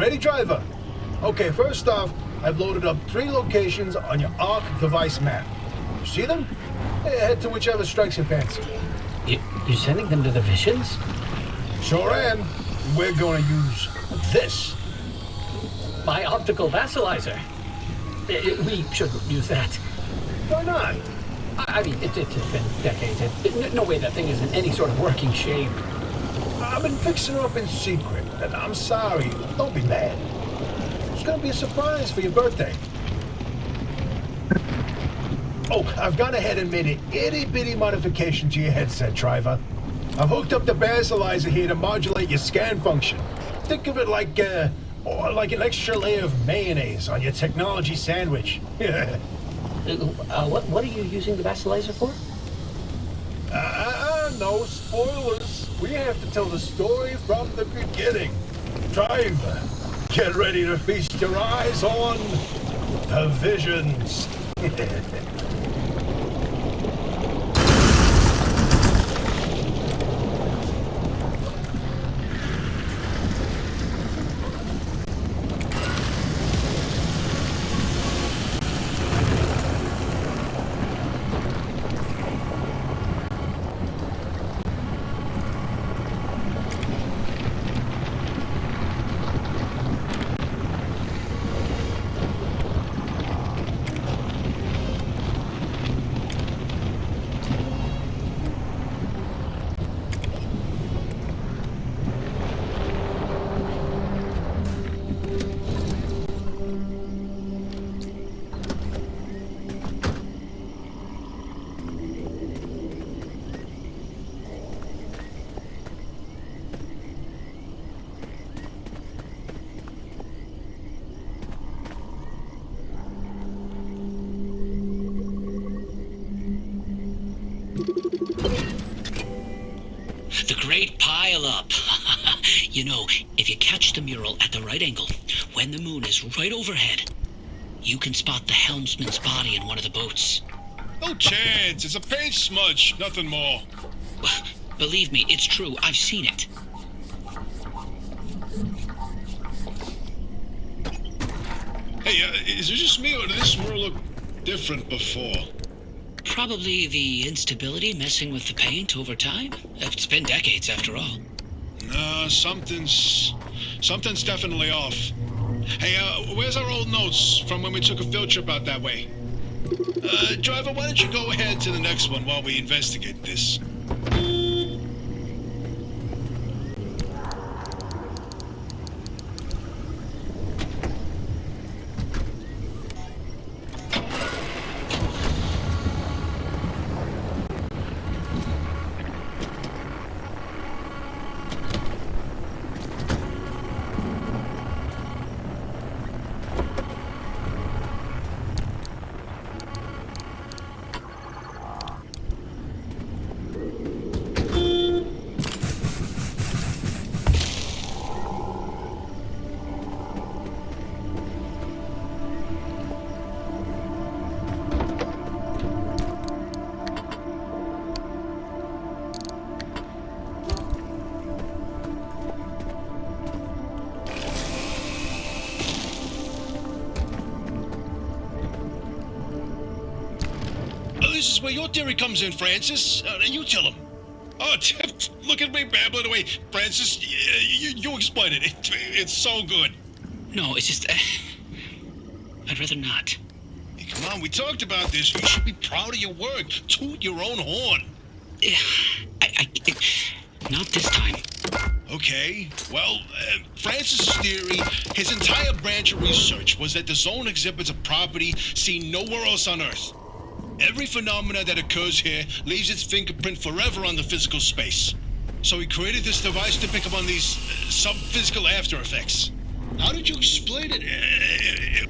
ready, driver? Okay, first off, I've loaded up 3 locations on your ARC device map. You see them? Head to whichever strikes your fancy. You're sending them to the Visions? Sure am. We're going to use this. My optical vassalizer. We shouldn't use that. Why not? I mean, it's been decades. No way that thing is in any sort of working shape. I've been fixing her up in secret, and I'm sorry. Don't be mad. It's going to be a surprise for your birthday. Oh, I've gone ahead and made an itty-bitty modification to your headset, driver. I've hooked up the vassalizer here to modulate your scan function. Think of it like an extra layer of mayonnaise on your technology sandwich. What are you using the vassalizer for? No spoilers. We have to tell the story from the beginning. Driver, get ready to feast your eyes on the Visions. The Great Pile-Up. You know, if you catch the mural at the right angle, when the moon is right overhead, you can spot the helmsman's body in one of the boats. No chance. It's a paint smudge, nothing more. Believe me, it's true. I've seen it. Hey, is it just me, or did this mural look different before? Probably the instability messing with the paint over time. It's been decades, after all. No, something's definitely off. Hey, where's our old notes from when we took a field trip out that way? Driver, why don't you go ahead to the next one while we investigate this? This is where your theory comes in, Francis. You tell him. Oh, look at me babbling away. Francis, you explain it. It's so good. No, it's just... I'd rather not. Hey, come on, we talked about this. You should be proud of your work. Toot your own horn. Not this time. Okay, well, Francis's theory, his entire branch of research was that the zone exhibits a property seen nowhere else on Earth. Every phenomena that occurs here leaves its fingerprint forever on the physical space. So he created this device to pick up on these sub-physical after effects. How did you explain it?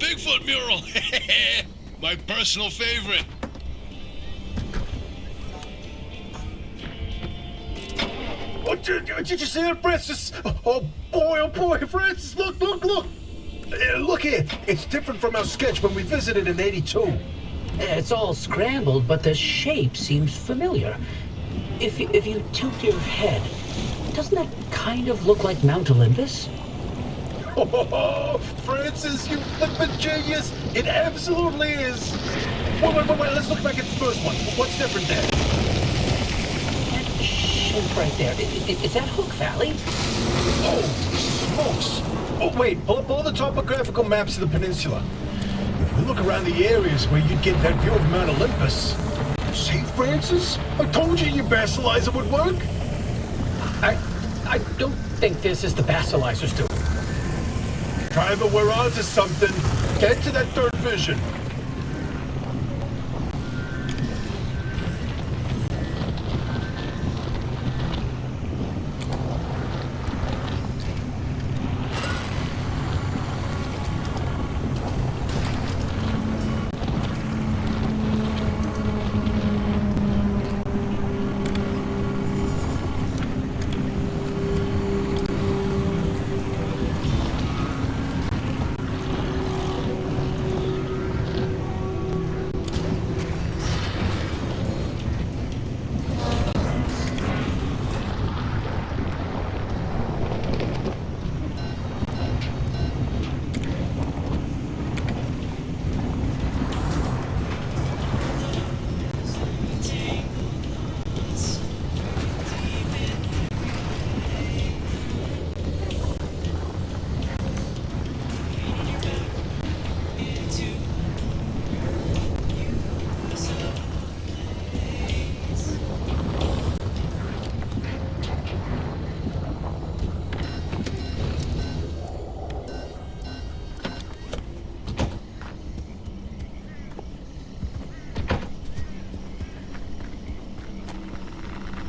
Bigfoot mural. My personal favorite. Oh, did you see that, Francis? Oh boy, Francis, look. Look here. It's different from our sketch when we visited in '82. It's all scrambled, but the shape seems familiar. If you tilt your head, doesn't that kind of look like Mount Olympus? Oh, Francis, you flippin' genius! It absolutely is! Wait, let's look back at the first one. What's different there? That shape right there, is that Hook Valley? Oh, smokes! Oh, wait, pull up all the topographical maps of the peninsula. If we look around the areas where you'd get that view of Mount Olympus... See, Francis? I told you your basilizer would work! I don't think this is the Basilizer Stew. Driver, we're on to something. Get to that third vision.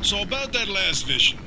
So about that last vision.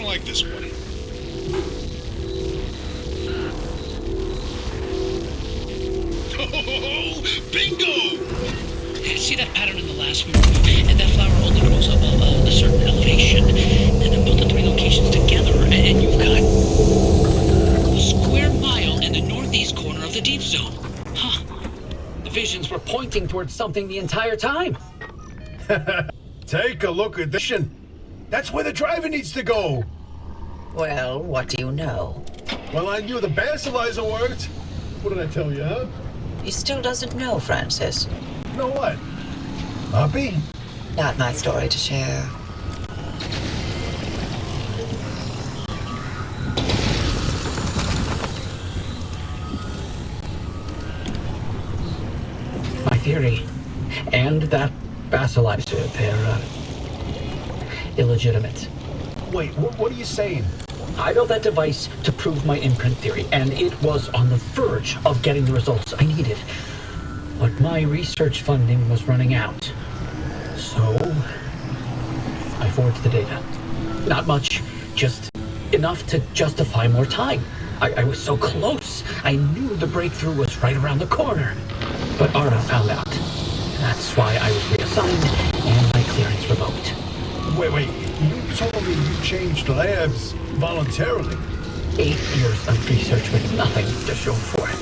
don't like this one. Oh, bingo! See that pattern in the last move? And that flower only grows above a certain elevation. And then put the three locations together, and you've got a square mile in the northeast corner of the deep zone. Huh. The visions were pointing towards something the entire time. Take a look at this. That's where the driver needs to go. Well, what do you know? Well, I knew the basilizer worked. What did I tell you, huh? He still doesn't know, Francis. Know what? Uppy? Not my story to share. My theory, and that basilizer, they're illegitimate. Wait, what are you saying? I built that device to prove my imprint theory, and it was on the verge of getting the results I needed. But my research funding was running out. So, I forged the data. Not much, just enough to justify more time. I was so close. I knew the breakthrough was right around the corner. But Arda found out. That's why I was reassigned and my clearance revoked. Wait, you told me you changed labs voluntarily. 8 years of research with nothing to show for it.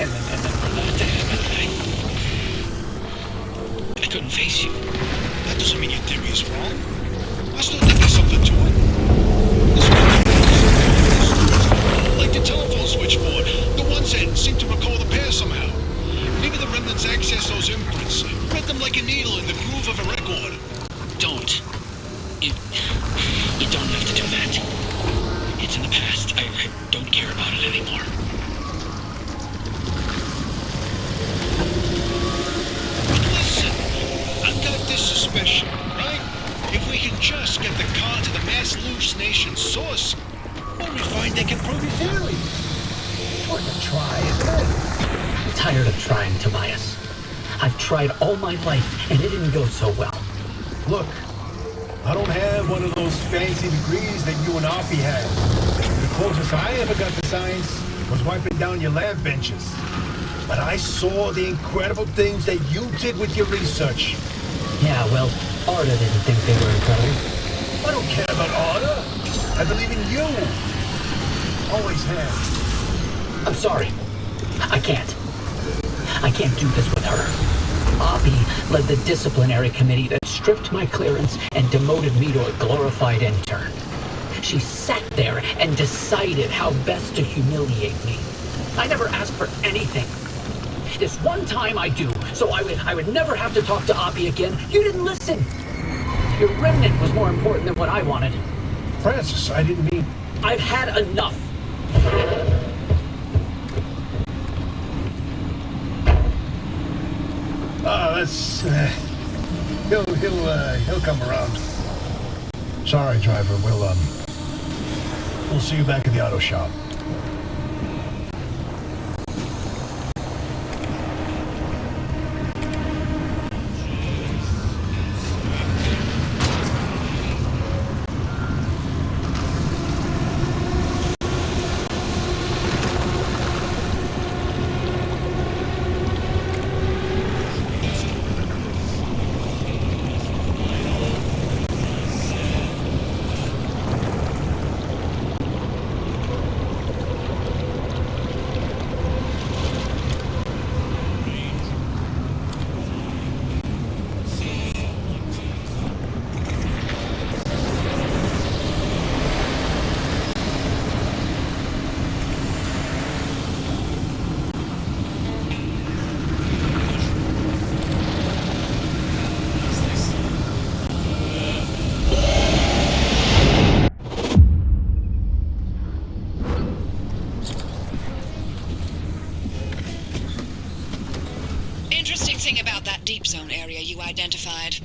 I couldn't face you. That doesn't mean your theory is wrong. I still think there's something to it. This like the telephone switchboard, the ones that seem to recall the past somehow. Maybe the remnants access those imprints, read them like a needle in the groove of a record. Don't. You don't have to do that. It's in the past. I don't care about it anymore. Listen, I've got this suspicion, right? If we can just get the car to the mass hallucination source, then we find they can prove your theory. Worth a try, isn't it? I'm tired of trying, Tobias. I've tried all my life, and it didn't go so well. Look, I don't have one of those fancy degrees that you and Offie had. The closest I ever got to science was wiping down your lab benches. But I saw the incredible things that you did with your research. Yeah, well, Arda didn't think they were incredible. I don't care about Arda. I believe in you. Always have. I'm sorry. I can't. I can't do this with her. Oppie led the disciplinary committee that stripped my clearance and demoted me to a glorified intern. She sat there and decided how best to humiliate me. I never asked for anything. This one time I do, so I would never have to talk to Oppie again. You didn't listen. Your remnant was more important than what I wanted. Francis, I didn't mean... I've had enough. He'll come around. Sorry, driver. We'll see you back at the auto shop. Interesting thing about that deep zone area you identified.